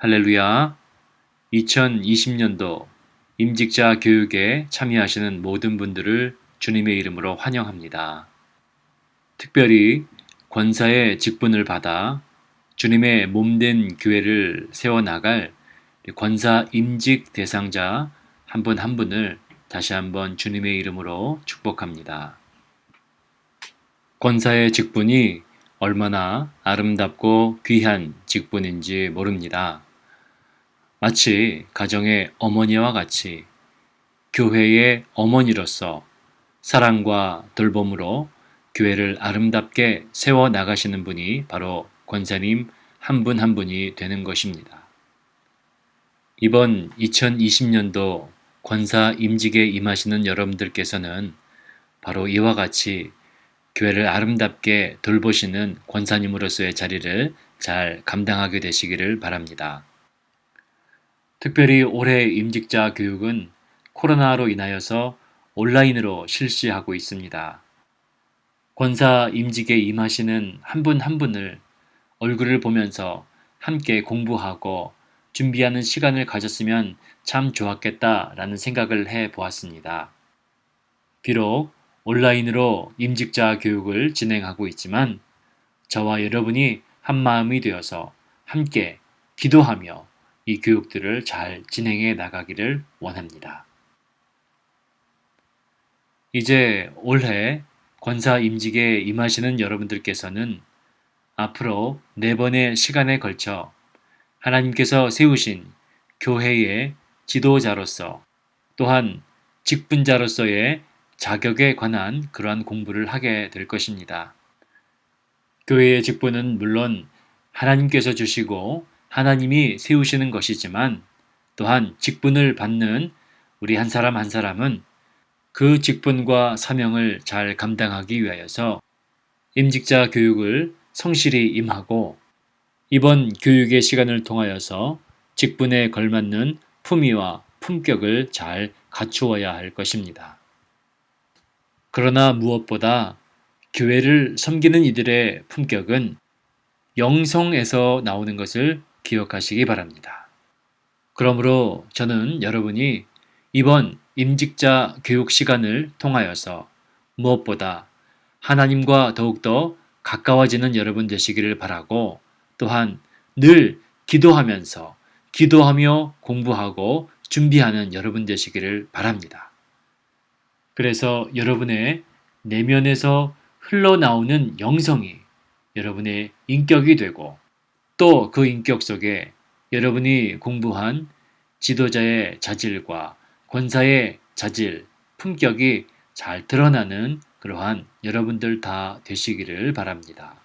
할렐루야. 2020년도 임직자 교육에 참여하시는 모든 분들을 주님의 이름으로 환영합니다. 특별히 권사의 직분을 받아 주님의 몸된 교회를 세워나갈 권사 임직 대상자 한 분 한 분을 다시 한번 주님의 이름으로 축복합니다. 권사의 직분이 얼마나 아름답고 귀한 직분인지 모릅니다. 마치 가정의 어머니와 같이 교회의 어머니로서 사랑과 돌봄으로 교회를 아름답게 세워 나가시는 분이 바로 권사님 한 분 한 분이 되는 것입니다. 이번 2020년도 권사 임직에 임하시는 여러분들께서는 바로 이와 같이 교회를 아름답게 돌보시는 권사님으로서의 자리를 잘 감당하게 되시기를 바랍니다. 특별히 올해 임직자 교육은 코로나로 인하여서 온라인으로 실시하고 있습니다. 권사 임직에 임하시는 한 분 한 분을 얼굴을 보면서 함께 공부하고 준비하는 시간을 가졌으면 참 좋았겠다라는 생각을 해 보았습니다. 비록 온라인으로 임직자 교육을 진행하고 있지만 저와 여러분이 한 마음이 되어서 함께 기도하며 이 교육들을 잘 진행해 나가기를 원합니다. 이제 올해 권사 임직에 임하시는 여러분들께서는 앞으로 4번의 시간에 걸쳐 하나님께서 세우신 교회의 지도자로서 또한 직분자로서의 자격에 관한 그러한 공부를 하게 될 것입니다. 교회의 직분은 물론 하나님께서 주시고 하나님이 세우시는 것이지만 또한 직분을 받는 우리 한 사람 한 사람은 그 직분과 사명을 잘 감당하기 위하여서 임직자 교육을 성실히 임하고 이번 교육의 시간을 통하여서 직분에 걸맞는 품위와 품격을 잘 갖추어야 할 것입니다. 그러나 무엇보다 교회를 섬기는 이들의 품격은 영성에서 나오는 것을 기억하시기 바랍니다. 그러므로 저는 여러분이 이번 임직자 교육 시간을 통하여서 무엇보다 하나님과 더욱더 가까워지는 여러분 되시기를 바라고 또한 늘 기도하며 공부하고 준비하는 여러분 되시기를 바랍니다. 그래서 여러분의 내면에서 흘러나오는 영성이 여러분의 인격이 되고 또 그 인격 속에 여러분이 공부한 지도자의 자질과 권사의 자질, 품격이 잘 드러나는 그러한 여러분들 다 되시기를 바랍니다.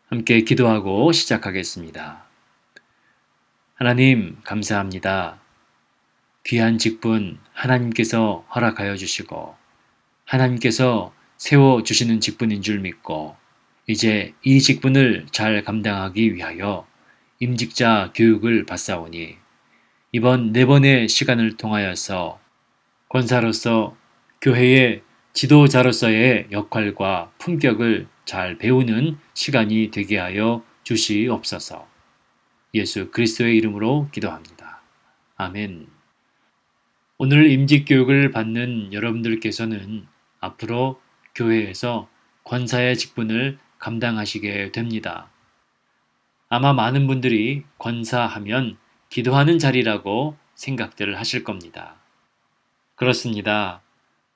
함께 기도하고 시작하겠습니다. 하나님 감사합니다. 귀한 직분 하나님께서 허락하여 주시고 하나님께서 세워주시는 직분인 줄 믿고 이제 이 직분을 잘 감당하기 위하여 임직자 교육을 받사오니 이번 4번의 시간을 통하여서 권사로서 교회의 지도자로서의 역할과 품격을 잘 배우는 시간이 되게 하여 주시옵소서. 예수 그리스도의 이름으로 기도합니다. 아멘. 오늘 임직교육을 받는 여러분들께서는 앞으로 교회에서 권사의 직분을 감당하시게 됩니다. 아마 많은 분들이 권사하면 기도하는 자리라고 생각들을 하실 겁니다. 그렇습니다.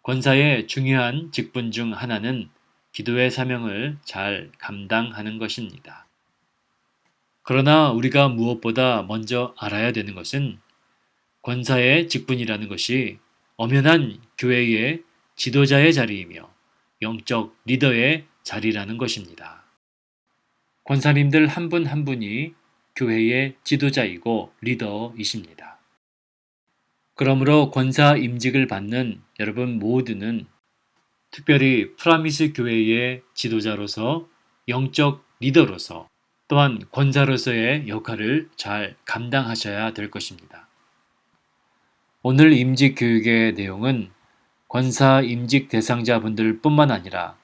권사의 중요한 직분 중 하나는 기도의 사명을 잘 감당하는 것입니다. 그러나 우리가 무엇보다 먼저 알아야 되는 것은 권사의 직분이라는 것이 엄연한 교회의 지도자의 자리이며 영적 리더의 자리라는 것입니다. 권사님들 한 분 한 분이 교회의 지도자이고 리더이십니다. 그러므로 권사 임직을 받는 여러분 모두는 특별히 프라미스 교회의 지도자로서 영적 리더로서 또한 권사로서의 역할을 잘 감당하셔야 될 것입니다. 오늘 임직 교육의 내용은 권사 임직 대상자분들 뿐만 아니라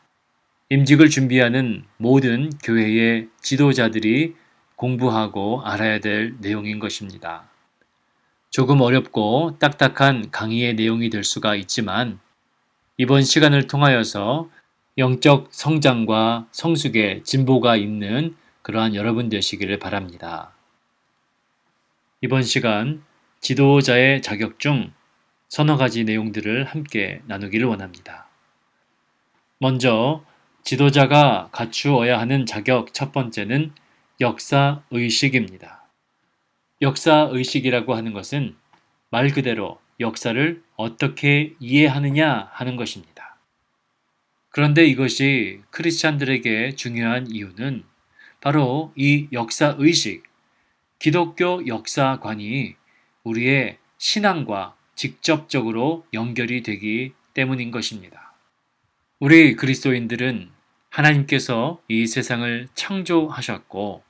임직을 준비하는 모든 교회의 지도자들이 공부하고 알아야 될 내용인 것입니다. 조금 어렵고 딱딱한 강의의 내용이 될 수가 있지만 이번 시간을 통하여서 영적 성장과 성숙의 진보가 있는 그러한 여러분 되시기를 바랍니다. 이번 시간 지도자의 자격 중 서너 가지 내용들을 함께 나누기를 원합니다. 먼저 지도자가 갖추어야 하는 자격 첫 번째는 역사의식입니다. 역사의식이라고 하는 것은 말 그대로 역사를 어떻게 이해하느냐 하는 것입니다. 그런데 이것이 크리스찬들에게 중요한 이유는 바로 이 역사의식, 기독교 역사관이 우리의 신앙과 직접적으로 연결이 되기 때문인 것입니다. 우리 그리스도인들은 하나님께서 이 세상을 창조하셨고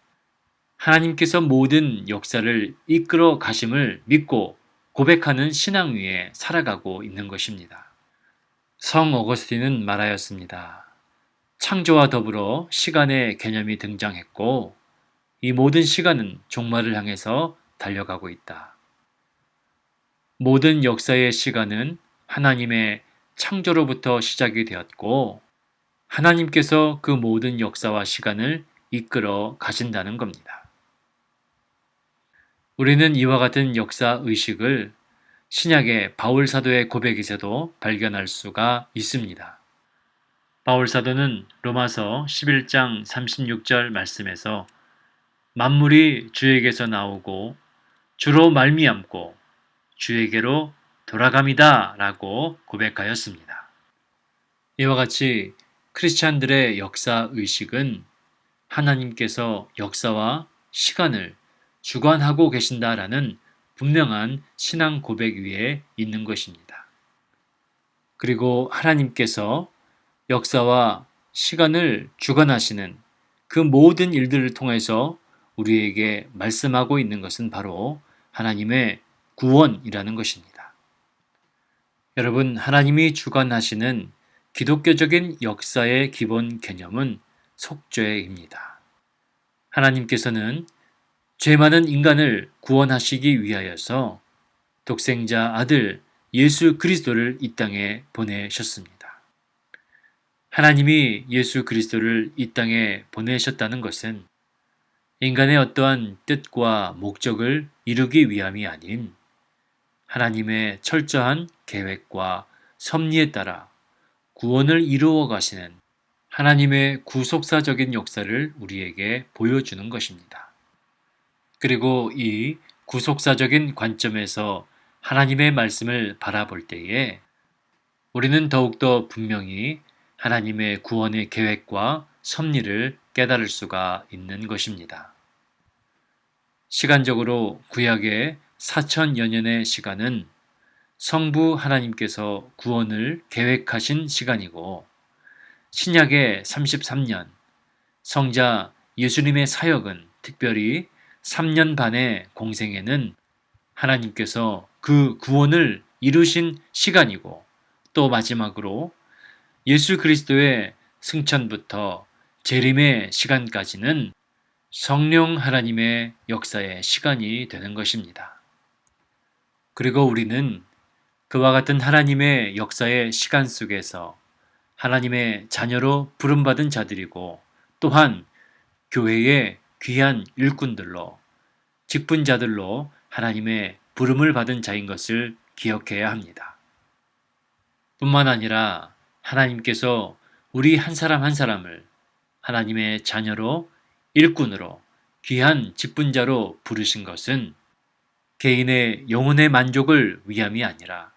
하나님께서 모든 역사를 이끌어 가심을 믿고 고백하는 신앙 위에 살아가고 있는 것입니다. 성 어거스틴은 말하였습니다. 창조와 더불어 시간의 개념이 등장했고 이 모든 시간은 종말을 향해서 달려가고 있다. 모든 역사의 시간은 하나님의 창조로부터 시작이 되었고 하나님께서 그 모든 역사와 시간을 이끌어 가신다는 겁니다. 우리는 이와 같은 역사 의식을 신약의 바울 사도의 고백에서도 발견할 수가 있습니다. 바울 사도는 로마서 11장 36절 말씀에서 만물이 주에게서 나오고 주로 말미암고 주에게로 돌아갑니다 라고 고백하였습니다. 이와 같이 크리스찬들의 역사 의식은 하나님께서 역사와 시간을 주관하고 계신다라는 분명한 신앙 고백 위에 있는 것입니다. 그리고 하나님께서 역사와 시간을 주관하시는 그 모든 일들을 통해서 우리에게 말씀하고 있는 것은 바로 하나님의 구원이라는 것입니다. 여러분, 하나님이 주관하시는 기독교적인 역사의 기본 개념은 속죄입니다. 하나님께서는 죄 많은 인간을 구원하시기 위하여서 독생자 아들 예수 그리스도를 이 땅에 보내셨습니다. 하나님이 예수 그리스도를 이 땅에 보내셨다는 것은 인간의 어떠한 뜻과 목적을 이루기 위함이 아닌 하나님의 철저한 계획과 섭리에 따라 구원을 이루어 가시는 하나님의 구속사적인 역사를 우리에게 보여주는 것입니다. 그리고 이 구속사적인 관점에서 하나님의 말씀을 바라볼 때에 우리는 더욱더 분명히 하나님의 구원의 계획과 섭리를 깨달을 수가 있는 것입니다. 시간적으로 구약의 4천여 년의 시간은 성부 하나님께서 구원을 계획하신 시간이고 신약의 33년, 성자 예수님의 사역은 특별히 3년 반의 공생에는 하나님께서 그 구원을 이루신 시간이고 또 마지막으로 예수 그리스도의 승천부터 재림의 시간까지는 성령 하나님의 역사의 시간이 되는 것입니다. 그리고 우리는 그와 같은 하나님의 역사의 시간 속에서 하나님의 자녀로 부름받은 자들이고 또한 교회의 귀한 일꾼들로 직분자들로 하나님의 부름을 받은 자인 것을 기억해야 합니다. 뿐만 아니라 하나님께서 우리 한 사람 한 사람을 하나님의 자녀로 일꾼으로 귀한 직분자로 부르신 것은 개인의 영혼의 만족을 위함이 아니라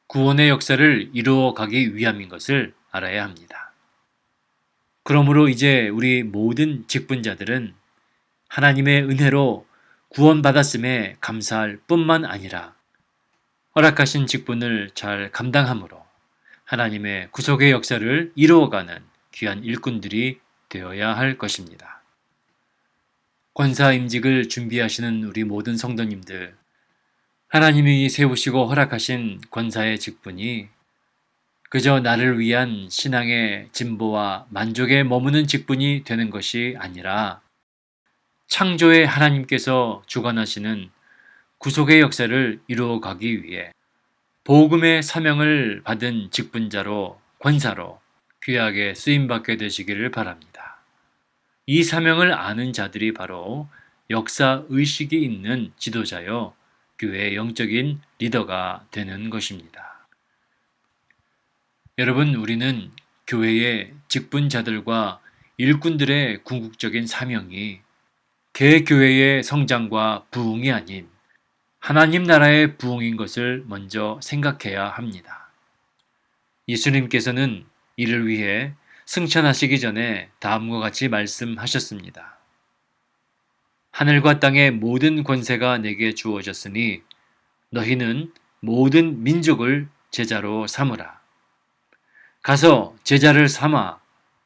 구원의 역사를 이루어 가기 위함인 것을 알아야 합니다. 그러므로 이제 우리 모든 직분자들은 하나님의 은혜로 구원받았음에 감사할 뿐만 아니라 허락하신 직분을 잘 감당함으로 하나님의 구속의 역사를 이루어가는 귀한 일꾼들이 되어야 할 것입니다. 권사 임직을 준비하시는 우리 모든 성도님들, 하나님이 세우시고 허락하신 권사의 직분이 그저 나를 위한 신앙의 진보와 만족에 머무는 직분이 되는 것이 아니라 창조의 하나님께서 주관하시는 구속의 역사를 이루어가기 위해 복음의 사명을 받은 직분자로 권사로 귀하게 쓰임받게 되시기를 바랍니다. 이 사명을 아는 자들이 바로 역사 의식이 있는 지도자요, 교회의 영적인 리더가 되는 것입니다. 여러분, 우리는 교회의 직분자들과 일꾼들의 궁극적인 사명이 개교회의 성장과 부흥이 아닌 하나님 나라의 부흥인 것을 먼저 생각해야 합니다. 예수님께서는 이를 위해 승천하시기 전에 다음과 같이 말씀하셨습니다. 하늘과 땅의 모든 권세가 내게 주어졌으니 너희는 모든 민족을 제자로 삼으라. 가서 제자를 삼아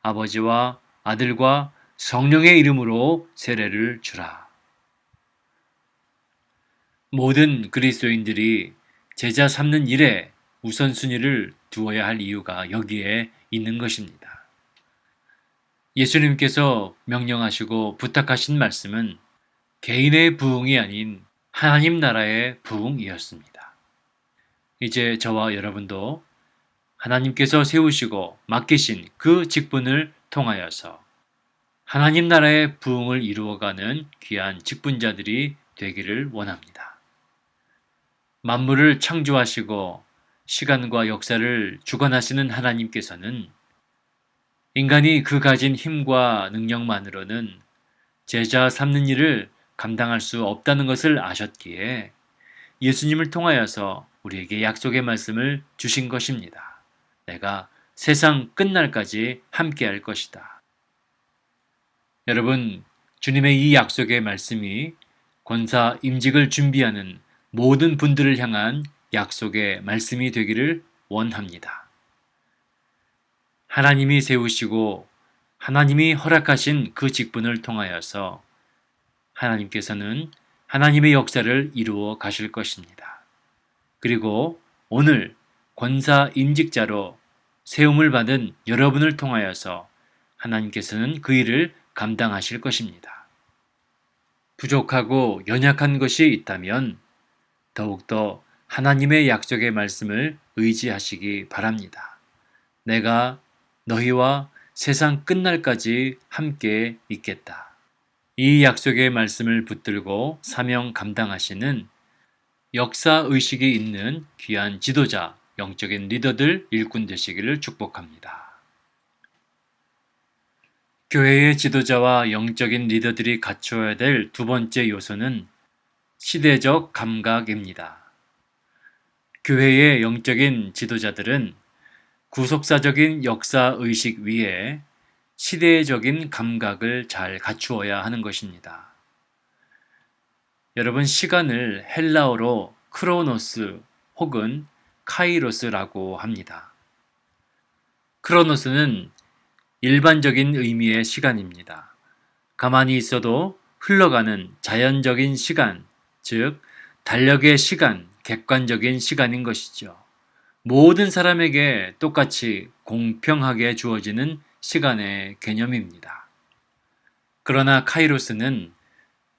아버지와 아들과 성령의 이름으로 세례를 주라. 모든 그리스도인들이 제자 삼는 일에 우선순위를 두어야 할 이유가 여기에 있는 것입니다. 예수님께서 명령하시고 부탁하신 말씀은 개인의 부흥이 아닌 하나님 나라의 부흥이었습니다. 이제 저와 여러분도 하나님께서 세우시고 맡기신 그 직분을 통하여서 하나님 나라의 부흥을 이루어가는 귀한 직분자들이 되기를 원합니다. 만물을 창조하시고 시간과 역사를 주관하시는 하나님께서는 인간이 그 가진 힘과 능력만으로는 제자 삼는 일을 감당할 수 없다는 것을 아셨기에 예수님을 통하여서 우리에게 약속의 말씀을 주신 것입니다. 내가 세상 끝날까지 함께할 것이다. 여러분, 주님의 이 약속의 말씀이 권사 임직을 준비하는 모든 분들을 향한 약속의 말씀이 되기를 원합니다. 하나님이 세우시고 하나님이 허락하신 그 직분을 통하여서 하나님께서는 하나님의 역사를 이루어 가실 것입니다. 그리고 오늘 권사 임직자로 세움을 받은 여러분을 통하여서 하나님께서는 그 일을 감당하실 것입니다. 부족하고 연약한 것이 있다면 더욱더 하나님의 약속의 말씀을 의지하시기 바랍니다. 내가 너희와 세상 끝날까지 함께 있겠다. 이 약속의 말씀을 붙들고 사명 감당하시는 역사의식이 있는 귀한 지도자, 영적인 리더들, 일꾼 되시기를 축복합니다. 교회의 지도자와 영적인 리더들이 갖추어야 될 두 번째 요소는 시대적 감각입니다. 교회의 영적인 지도자들은 구속사적인 역사의식 위에 시대적인 감각을 잘 갖추어야 하는 것입니다. 여러분, 시간을 헬라어로 크로노스 혹은 카이로스라고 합니다. 크로노스는 일반적인 의미의 시간입니다. 가만히 있어도 흘러가는 자연적인 시간, 즉 달력의 시간, 객관적인 시간인 것이죠. 모든 사람에게 똑같이 공평하게 주어지는 시간의 개념입니다. 그러나 카이로스는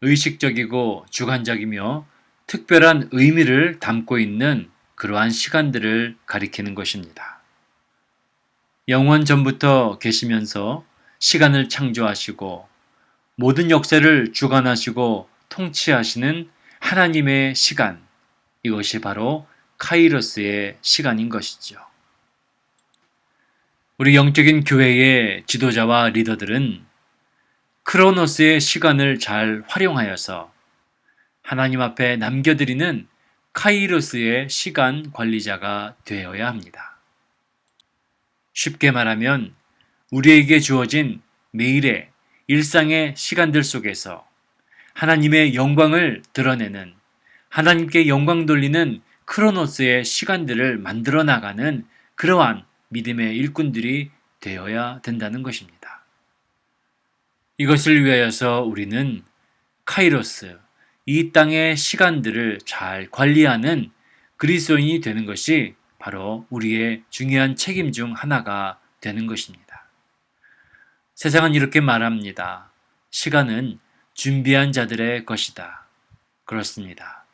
의식적이고 주관적이며 특별한 의미를 담고 있는 그러한 시간들을 가리키는 것입니다. 영원 전부터 계시면서 시간을 창조하시고 모든 역사를 주관하시고 통치하시는 하나님의 시간, 이것이 바로 카이로스의 시간인 것이죠. 우리 영적인 교회의 지도자와 리더들은 크로노스의 시간을 잘 활용하여서 하나님 앞에 남겨드리는 카이로스의 시간 관리자가 되어야 합니다. 쉽게 말하면 우리에게 주어진 매일의 일상의 시간들 속에서 하나님의 영광을 드러내는, 하나님께 영광 돌리는 크로노스의 시간들을 만들어 나가는 그러한 믿음의 일꾼들이 되어야 된다는 것입니다. 이것을 위하여서 우리는 카이로스, 이 땅의 시간들을 잘 관리하는 그리스도인이 되는 것이 바로 우리의 중요한 책임 중 하나가 되는 것입니다. 세상은 이렇게 말합니다. 시간은 준비한 자들의 것이다. 그렇습니다.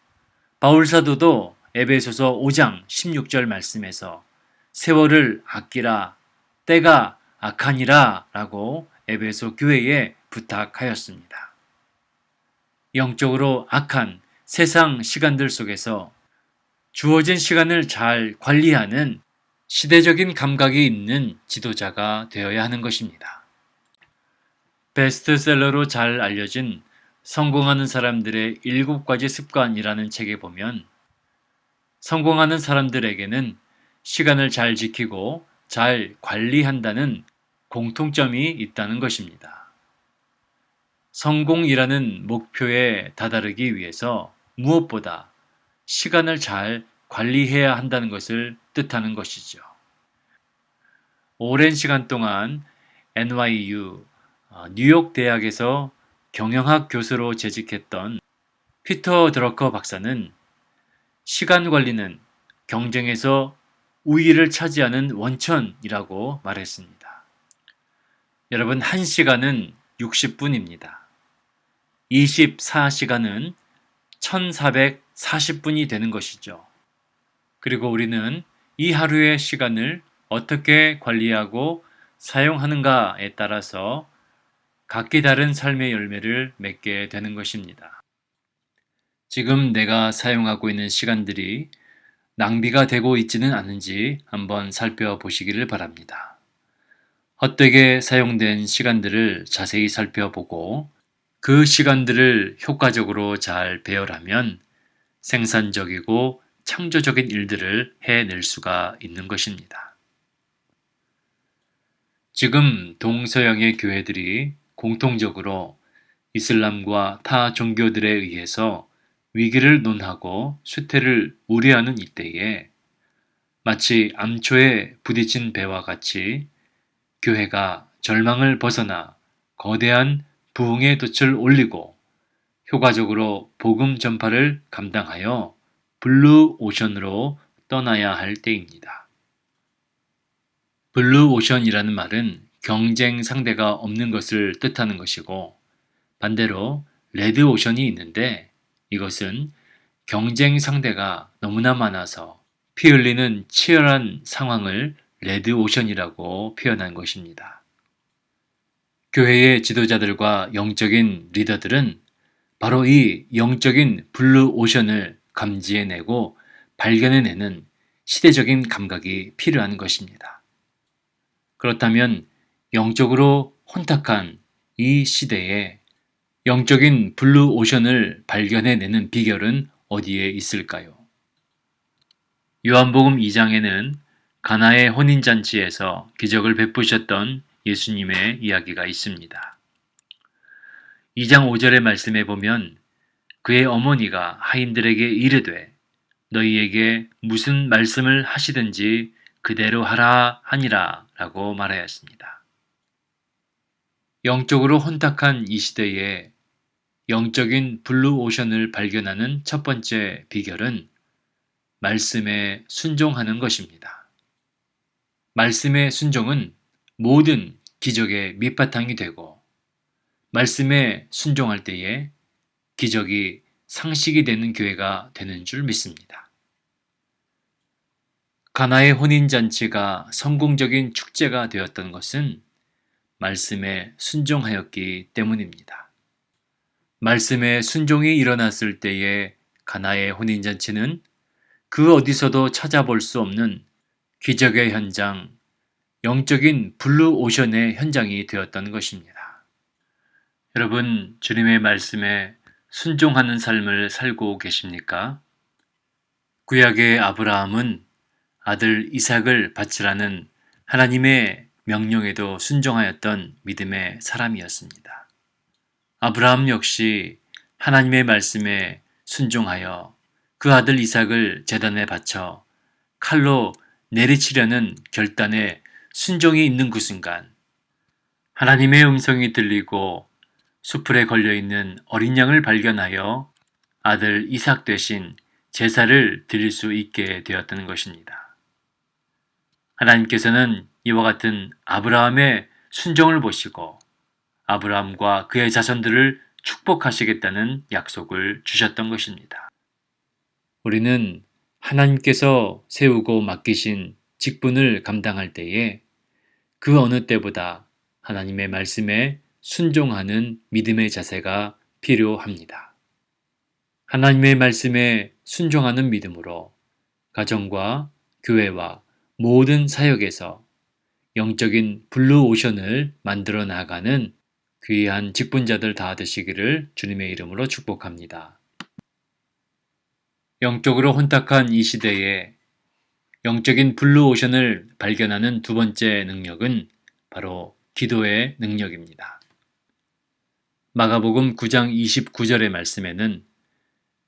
바울 사도도 에베소서 5장 16절 말씀에서 세월을 아끼라 때가 악하니라 라고 에베소 교회에 부탁하였습니다. 영적으로 악한 세상 시간들 속에서 주어진 시간을 잘 관리하는 시대적인 감각이 있는 지도자가 되어야 하는 것입니다. 베스트셀러로 잘 알려진 성공하는 사람들의 7가지 습관이라는 책에 보면 성공하는 사람들에게는 시간을 잘 지키고 잘 관리한다는 공통점이 있다는 것입니다. 성공이라는 목표에 다다르기 위해서 무엇보다 시간을 잘 관리해야 한다는 것을 뜻하는 것이죠. 오랜 시간 동안 NYU, 뉴욕 대학에서 경영학 교수로 재직했던 피터 드러커 박사는 시간 관리는 경쟁에서 우위를 차지하는 원천이라고 말했습니다. 여러분, 1시간은 60분입니다. 24시간은 1440분이 되는 것이죠. 그리고 우리는 이 하루의 시간을 어떻게 관리하고 사용하는가에 따라서 각기 다른 삶의 열매를 맺게 되는 것입니다. 지금 내가 사용하고 있는 시간들이 낭비가 되고 있지는 않은지 한번 살펴보시기를 바랍니다. 헛되게 사용된 시간들을 자세히 살펴보고 그 시간들을 효과적으로 잘 배열하면 생산적이고 창조적인 일들을 해낼 수가 있는 것입니다. 지금 동서양의 교회들이 공통적으로 이슬람과 타 종교들에 의해서 위기를 논하고 쇠퇴를 우려하는 이때에 마치 암초에 부딪힌 배와 같이 교회가 절망을 벗어나 거대한 부흥의 돛을 올리고 효과적으로 복음 전파를 감당하여 블루 오션으로 떠나야 할 때입니다. 블루 오션이라는 말은 경쟁 상대가 없는 것을 뜻하는 것이고 반대로 레드 오션이 있는데 이것은 경쟁 상대가 너무나 많아서 피 흘리는 치열한 상황을 레드 오션이라고 표현한 것입니다. 교회의 지도자들과 영적인 리더들은 바로 이 영적인 블루 오션을 감지해내고 발견해내는 시대적인 감각이 필요한 것입니다. 그렇다면 영적으로 혼탁한 이 시대에 영적인 블루 오션을 발견해내는 비결은 어디에 있을까요? 요한복음 2장에는 가나의 혼인잔치에서 기적을 베푸셨던 예수님의 이야기가 있습니다. 2장 5절의 말씀에 보면 그의 어머니가 하인들에게 이르되 너희에게 무슨 말씀을 하시든지 그대로 하라 하니라 라고 말하였습니다. 영적으로 혼탁한 이 시대에 영적인 블루 오션을 발견하는 첫 번째 비결은 말씀에 순종하는 것입니다. 말씀의 순종은 모든 기적의 밑바탕이 되고 말씀에 순종할 때에 기적이 상식이 되는 교회가 되는 줄 믿습니다. 가나의 혼인잔치가 성공적인 축제가 되었던 것은 말씀에 순종하였기 때문입니다. 말씀에 순종이 일어났을 때의 가나의 혼인잔치는 그 어디서도 찾아볼 수 없는 기적의 현장, 영적인 블루 오션의 현장이 되었던 것입니다. 여러분, 주님의 말씀에 순종하는 삶을 살고 계십니까? 구약의 아브라함은 아들 이삭을 바치라는 하나님의 명령에도 순종하였던 믿음의 사람이었습니다. 아브라함 역시 하나님의 말씀에 순종하여 그 아들 이삭을 제단에 바쳐 칼로 내리치려는 결단에 순종이 있는 그 순간 하나님의 음성이 들리고 수풀에 걸려있는 어린 양을 발견하여 아들 이삭 대신 제사를 드릴 수 있게 되었다는 것입니다. 하나님께서는 이와 같은 아브라함의 순종을 보시고 아브라함과 그의 자손들을 축복하시겠다는 약속을 주셨던 것입니다. 우리는 하나님께서 세우고 맡기신 직분을 감당할 때에 그 어느 때보다 하나님의 말씀에 순종하는 믿음의 자세가 필요합니다. 하나님의 말씀에 순종하는 믿음으로 가정과 교회와 모든 사역에서 영적인 블루오션을 만들어 나가는 귀한 직분자들 다 되시기를 주님의 이름으로 축복합니다. 영적으로 혼탁한 이 시대에 영적인 블루오션을 발견하는 두 번째 능력은 바로 기도의 능력입니다. 마가복음 9장 29절의 말씀에는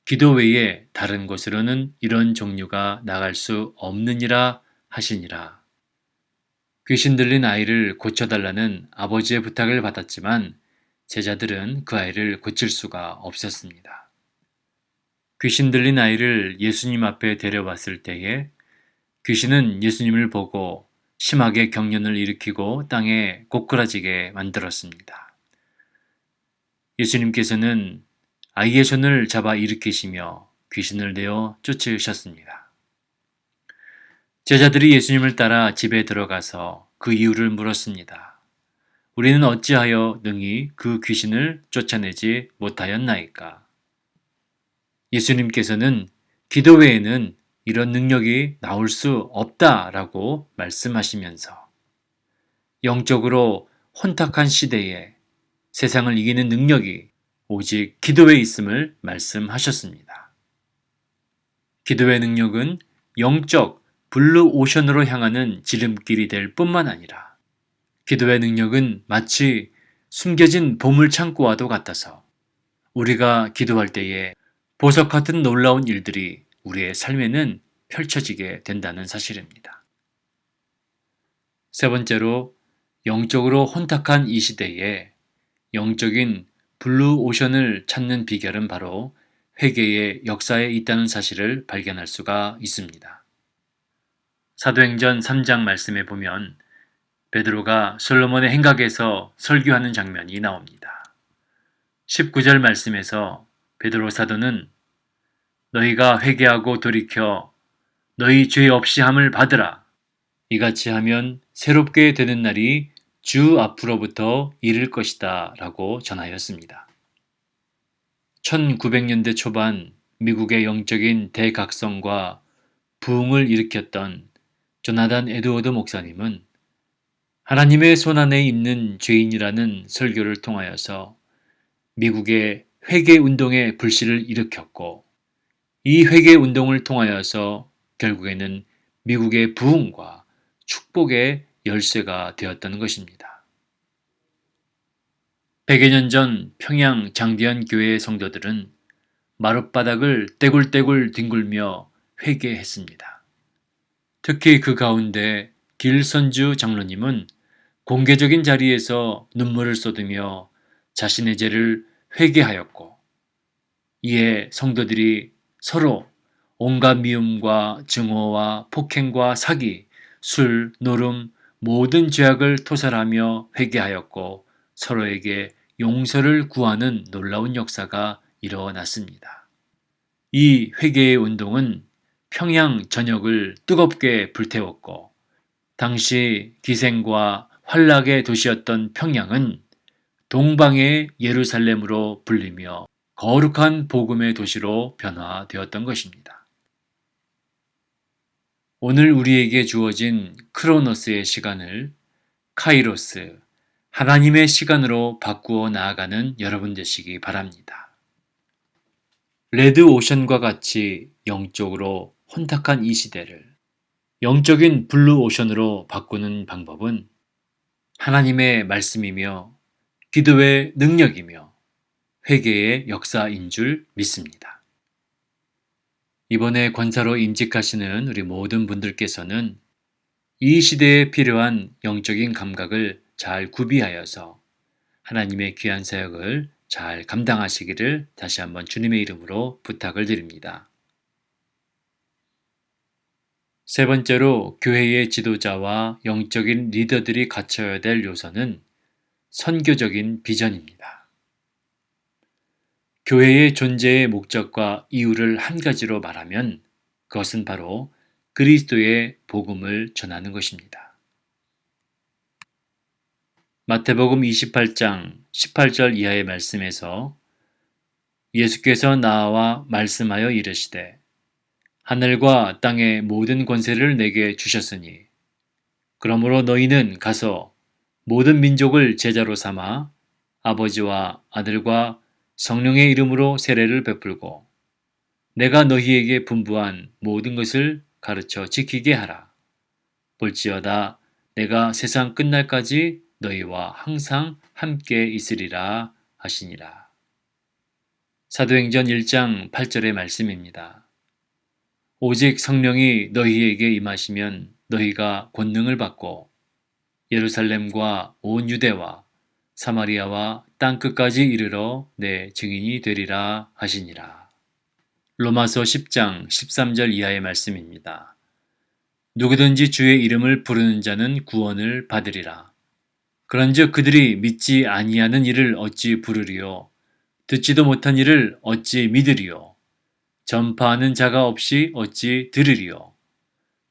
기도 외에 다른 곳으로는 이런 종류가 나갈 수 없느니라 하시니라. 귀신 들린 아이를 고쳐달라는 아버지의 부탁을 받았지만 제자들은 그 아이를 고칠 수가 없었습니다. 귀신 들린 아이를 예수님 앞에 데려왔을 때에 귀신은 예수님을 보고 심하게 경련을 일으키고 땅에 고꾸라지게 만들었습니다. 예수님께서는 아이의 손을 잡아 일으키시며 귀신을 내어 쫓으셨습니다. 제자들이 예수님을 따라 집에 들어가서 그 이유를 물었습니다. 우리는 어찌하여 능히 그 귀신을 쫓아내지 못하였나이까? 예수님께서는 기도 외에는 이런 능력이 나올 수 없다라고 말씀하시면서 영적으로 혼탁한 시대에 세상을 이기는 능력이 오직 기도에 있음을 말씀하셨습니다. 기도의 능력은 영적 블루오션으로 향하는 지름길이 될 뿐만 아니라 기도의 능력은 마치 숨겨진 보물창고와도 같아서 우리가 기도할 때에 보석 같은 놀라운 일들이 우리의 삶에는 펼쳐지게 된다는 사실입니다. 세 번째로 영적으로 혼탁한 이 시대에 영적인 블루오션을 찾는 비결은 바로 회개의 역사에 있다는 사실을 발견할 수가 있습니다. 사도행전 3장 말씀에 보면 베드로가 솔로몬의 행각에서 설교하는 장면이 나옵니다. 19절 말씀에서 베드로 사도는 너희가 회개하고 돌이켜 너희 죄 없이 함을 받으라. 이같이 하면 새롭게 되는 날이 주 앞으로부터 이를 것이다 라고 전하였습니다. 1900년대 초반 미국의 영적인 대각성과 부흥을 일으켰던 조나단 에드워드 목사님은 하나님의 손안에 있는 죄인이라는 설교를 통하여서 미국의 회개 운동의 불씨를 일으켰고 이 회개 운동을 통하여서 결국에는 미국의 부흥과 축복의 열쇠가 되었다는 것입니다. 100여 년 전 평양 장대현 교회의 성도들은 마룻바닥을 떼굴떼굴 뒹굴며 회개했습니다. 특히 그 가운데 길선주 장로님은 공개적인 자리에서 눈물을 쏟으며 자신의 죄를 회개하였고 이에 성도들이 서로 온갖 미움과 증오와 폭행과 사기, 술, 노름, 모든 죄악을 토설하며 회개하였고 서로에게 용서를 구하는 놀라운 역사가 일어났습니다. 이 회개의 운동은 평양 전역을 뜨겁게 불태웠고 당시 기생과 환락의 도시였던 평양은 동방의 예루살렘으로 불리며 거룩한 복음의 도시로 변화되었던 것입니다. 오늘 우리에게 주어진 크로노스의 시간을 카이로스, 하나님의 시간으로 바꾸어 나아가는 여러분 되시기 바랍니다. 레드 오션과 같이 영적으로 혼탁한 이 시대를 영적인 블루 오션으로 바꾸는 방법은 하나님의 말씀이며 기도의 능력이며 회개의 역사인 줄 믿습니다. 이번에 권사로 임직하시는 우리 모든 분들께서는 이 시대에 필요한 영적인 감각을 잘 구비하여서 하나님의 귀한 사역을 잘 감당하시기를 다시 한번 주님의 이름으로 부탁을 드립니다. 세 번째로 교회의 지도자와 영적인 리더들이 갖춰야 될 요소는 선교적인 비전입니다. 교회의 존재의 목적과 이유를 한 가지로 말하면 그것은 바로 그리스도의 복음을 전하는 것입니다. 마태복음 28장 18절 이하의 말씀에서 예수께서 나와 말씀하여 이르시되 하늘과 땅의 모든 권세를 내게 주셨으니 그러므로 너희는 가서 모든 민족을 제자로 삼아 아버지와 아들과 성령의 이름으로 세례를 베풀고 내가 너희에게 분부한 모든 것을 가르쳐 지키게 하라. 볼지어다 내가 세상 끝날까지 너희와 항상 함께 있으리라 하시니라. 사도행전 1장 8절의 말씀입니다. 오직 성령이 너희에게 임하시면 너희가 권능을 받고 예루살렘과 온 유대와 사마리아와 땅끝까지 이르러 내 증인이 되리라 하시니라. 로마서 10장 13절 이하의 말씀입니다. 누구든지 주의 이름을 부르는 자는 구원을 받으리라. 그런즉 그들이 믿지 아니하는 이를 어찌 부르리요? 듣지도 못한 이를 어찌 믿으리요? 전파하는 자가 없이 어찌 들으리요?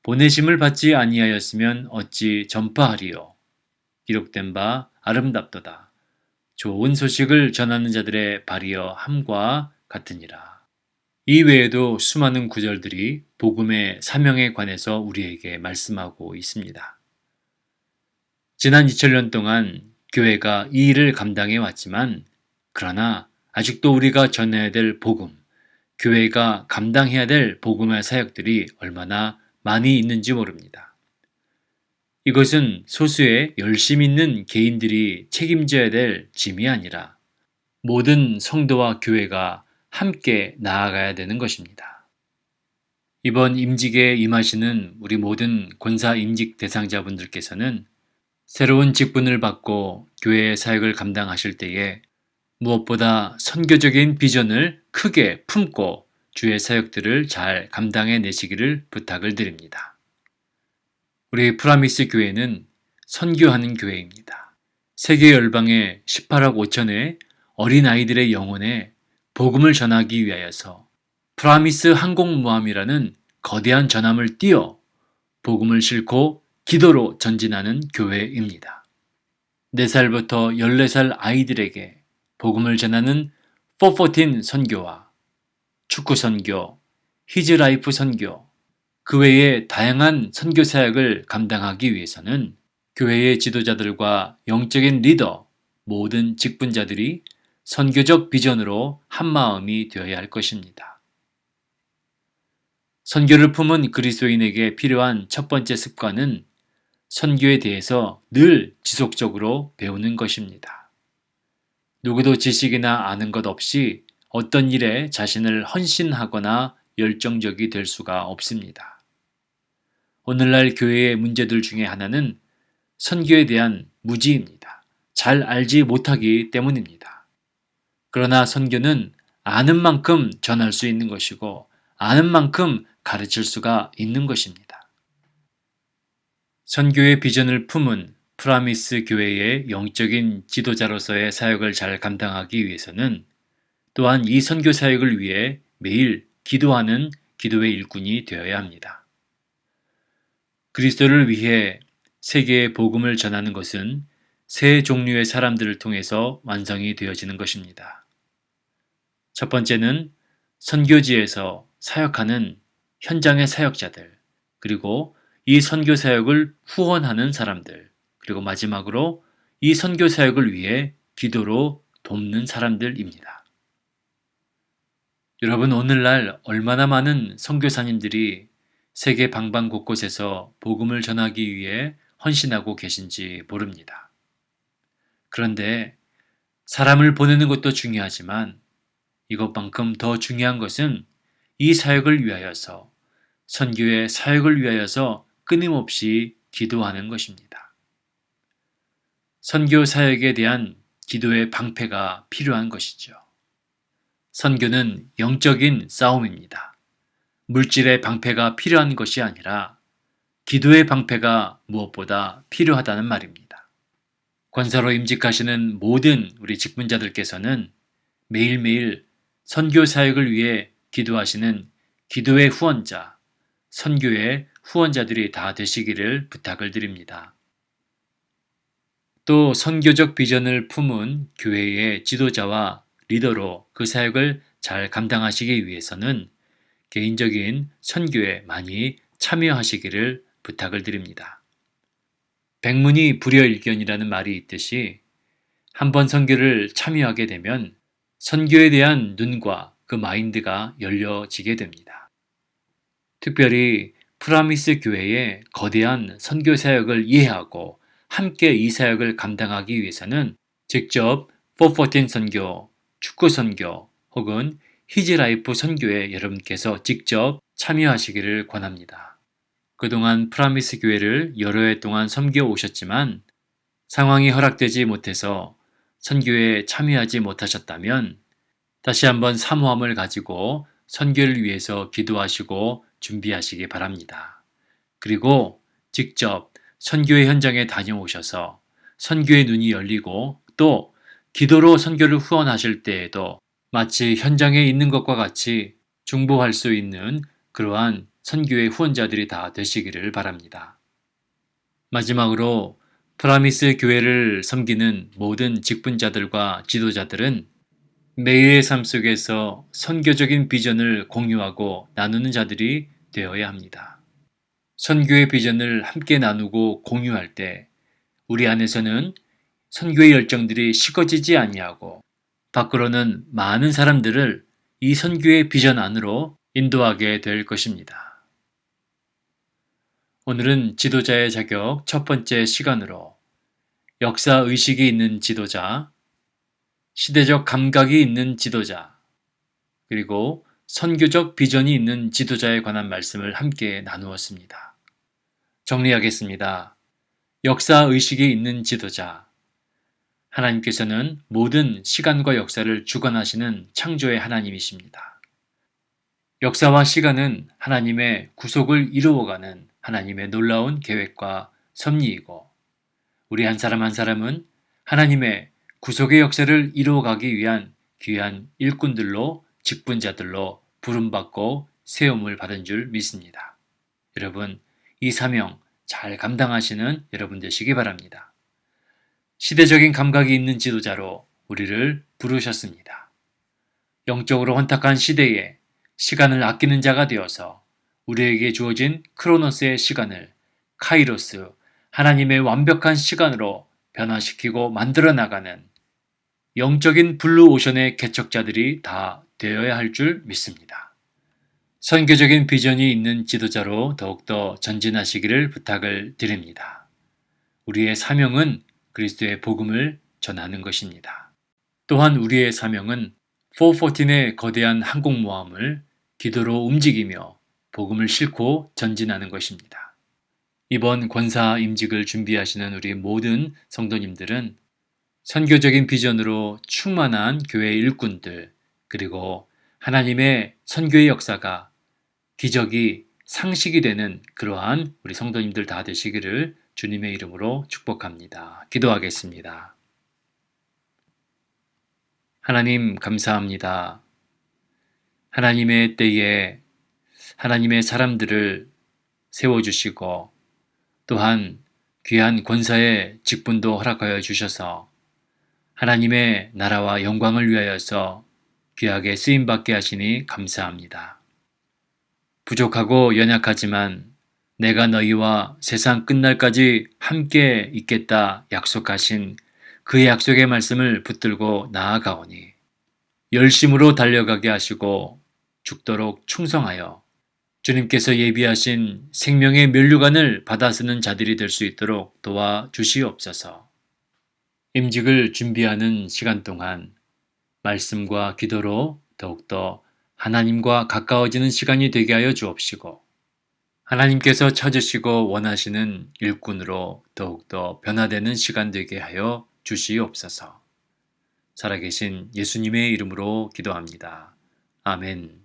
보내심을 받지 아니하였으면 어찌 전파하리요? 기록된 바 아름답도다. 좋은 소식을 전하는 자들의 발이여 함과 같으니라. 이 외에도 수많은 구절들이 복음의 사명에 관해서 우리에게 말씀하고 있습니다. 지난 2000년 동안 교회가 이 일을 감당해 왔지만 그러나 아직도 우리가 전해야 될 복음, 교회가 감당해야 될 복음의 사역들이 얼마나 많이 있는지 모릅니다. 이것은 소수의 열심 있는 개인들이 책임져야 될 짐이 아니라 모든 성도와 교회가 함께 나아가야 되는 것입니다. 이번 임직에 임하시는 우리 모든 권사 임직 대상자분들께서는 새로운 직분을 받고 교회의 사역을 감당하실 때에 무엇보다 선교적인 비전을 크게 품고 주의 사역들을 잘 감당해 내시기를 부탁을 드립니다. 우리 프라미스 교회는 선교하는 교회입니다. 세계 열방의 18억 5천의 어린아이들의 영혼에 복음을 전하기 위하여서 프라미스 항공모함이라는 거대한 전함을 띄워 복음을 싣고 기도로 전진하는 교회입니다. 4살부터 14살 아이들에게 복음을 전하는 414 선교와 축구 선교, 히즈라이프 선교, 그 외의 다양한 선교 사역을 감당하기 위해서는 교회의 지도자들과 영적인 리더, 모든 직분자들이 선교적 비전으로 한마음이 되어야 할 것입니다. 선교를 품은 그리스도인에게 필요한 첫 번째 습관은 선교에 대해서 늘 지속적으로 배우는 것입니다. 누구도 지식이나 아는 것 없이 어떤 일에 자신을 헌신하거나 열정적이 될 수가 없습니다. 오늘날 교회의 문제들 중에 하나는 선교에 대한 무지입니다. 잘 알지 못하기 때문입니다. 그러나 선교는 아는 만큼 전할 수 있는 것이고 아는 만큼 가르칠 수가 있는 것입니다. 선교의 비전을 품은 프라미스 교회의 영적인 지도자로서의 사역을 잘 감당하기 위해서는 또한 이 선교 사역을 위해 매일 기도하는 기도의 일꾼이 되어야 합니다. 그리스도를 위해 세계에 복음을 전하는 것은 세 종류의 사람들을 통해서 완성이 되어지는 것입니다. 첫 번째는 선교지에서 사역하는 현장의 사역자들, 그리고 이 선교 사역을 후원하는 사람들, 그리고 마지막으로 이 선교 사역을 위해 기도로 돕는 사람들입니다. 여러분, 오늘날 얼마나 많은 선교사님들이 세계 방방 곳곳에서 복음을 전하기 위해 헌신하고 계신지 모릅니다. 그런데 사람을 보내는 것도 중요하지만 이것만큼 더 중요한 것은 이 사역을 위하여서, 선교의 사역을 위하여서 끊임없이 기도하는 것입니다. 선교 사역에 대한 기도의 방패가 필요한 것이죠. 선교는 영적인 싸움입니다. 물질의 방패가 필요한 것이 아니라 기도의 방패가 무엇보다 필요하다는 말입니다. 권사로 임직하시는 모든 우리 직분자들께서는 매일매일 선교 사역을 위해 기도하시는 기도의 후원자, 선교의 후원자들이 다 되시기를 부탁을 드립니다. 또 선교적 비전을 품은 교회의 지도자와 리더로 그 사역을 잘 감당하시기 위해서는 개인적인 선교에 많이 참여하시기를 부탁을 드립니다. 백문이 불여일견이라는 말이 있듯이 한번 선교를 참여하게 되면 선교에 대한 눈과 그 마인드가 열려지게 됩니다. 특별히 프라미스 교회의 거대한 선교 사역을 이해하고 함께 이 사역을 감당하기 위해서는 직접 414 선교, 축구 선교 혹은 히즈라이프 선교에 여러분께서 직접 참여하시기를 권합니다. 그동안 프라미스 교회를 여러 해 동안 섬겨 오셨지만 상황이 허락되지 못해서 선교에 참여하지 못하셨다면 다시 한번 사모함을 가지고 선교를 위해서 기도하시고 준비하시기 바랍니다. 그리고 직접 선교의 현장에 다녀오셔서 선교의 눈이 열리고 또 기도로 선교를 후원하실 때에도 마치 현장에 있는 것과 같이 중보할 수 있는 그러한 선교의 후원자들이 다 되시기를 바랍니다. 마지막으로 프라미스 교회를 섬기는 모든 직분자들과 지도자들은 매일의 삶 속에서 선교적인 비전을 공유하고 나누는 자들이 되어야 합니다. 선교의 비전을 함께 나누고 공유할 때 우리 안에서는 선교의 열정들이 식어지지 아니하고 밖으로는 많은 사람들을 이 선교의 비전 안으로 인도하게 될 것입니다. 오늘은 지도자의 자격 첫 번째 시간으로 역사 의식이 있는 지도자, 시대적 감각이 있는 지도자, 그리고 선교적 비전이 있는 지도자에 관한 말씀을 함께 나누었습니다. 정리하겠습니다. 역사 의식이 있는 지도자. 하나님께서는 모든 시간과 역사를 주관하시는 창조의 하나님이십니다. 역사와 시간은 하나님의 구속을 이루어가는 하나님의 놀라운 계획과 섭리이고 우리 한 사람 한 사람은 하나님의 구속의 역사를 이루어가기 위한 귀한 일꾼들로 직분자들로 부름받고 세움을 받은 줄 믿습니다. 여러분, 이 사명 잘 감당하시는 여러분 되시기 바랍니다. 시대적인 감각이 있는 지도자로 우리를 부르셨습니다. 영적으로 혼탁한 시대에 시간을 아끼는 자가 되어서 우리에게 주어진 크로노스의 시간을 카이로스, 하나님의 완벽한 시간으로 변화시키고 만들어 나가는 영적인 블루오션의 개척자들이 다 되어야 할 줄 믿습니다. 선교적인 비전이 있는 지도자로 더욱더 전진하시기를 부탁을 드립니다. 우리의 사명은 그리스도의 복음을 전하는 것입니다. 또한 우리의 사명은 414의 거대한 항공모함을 기도로 움직이며 복음을 싣고 전진하는 것입니다. 이번 권사 임직을 준비하시는 우리 모든 성도님들은 선교적인 비전으로 충만한 교회 일꾼들 그리고 하나님의 선교의 역사가 기적이 상식이 되는 그러한 우리 성도님들 다 되시기를 주님의 이름으로 축복합니다. 기도하겠습니다. 하나님 감사합니다. 하나님의 때에 하나님의 사람들을 세워주시고 또한 귀한 권사의 직분도 허락하여 주셔서 하나님의 나라와 영광을 위하여서 귀하게 쓰임받게 하시니 감사합니다. 부족하고 연약하지만 내가 너희와 세상 끝날까지 함께 있겠다 약속하신 그 약속의 말씀을 붙들고 나아가오니 열심으로 달려가게 하시고 죽도록 충성하여 주님께서 예비하신 생명의 면류관을 받아 쓰는 자들이 될 수 있도록 도와주시옵소서. 임직을 준비하는 시간 동안 말씀과 기도로 더욱더 하나님과 가까워지는 시간이 되게 하여 주옵시고 하나님께서 찾으시고 원하시는 일꾼으로 더욱더 변화되는 시간 되게 하여 주시옵소서. 살아계신 예수님의 이름으로 기도합니다. 아멘.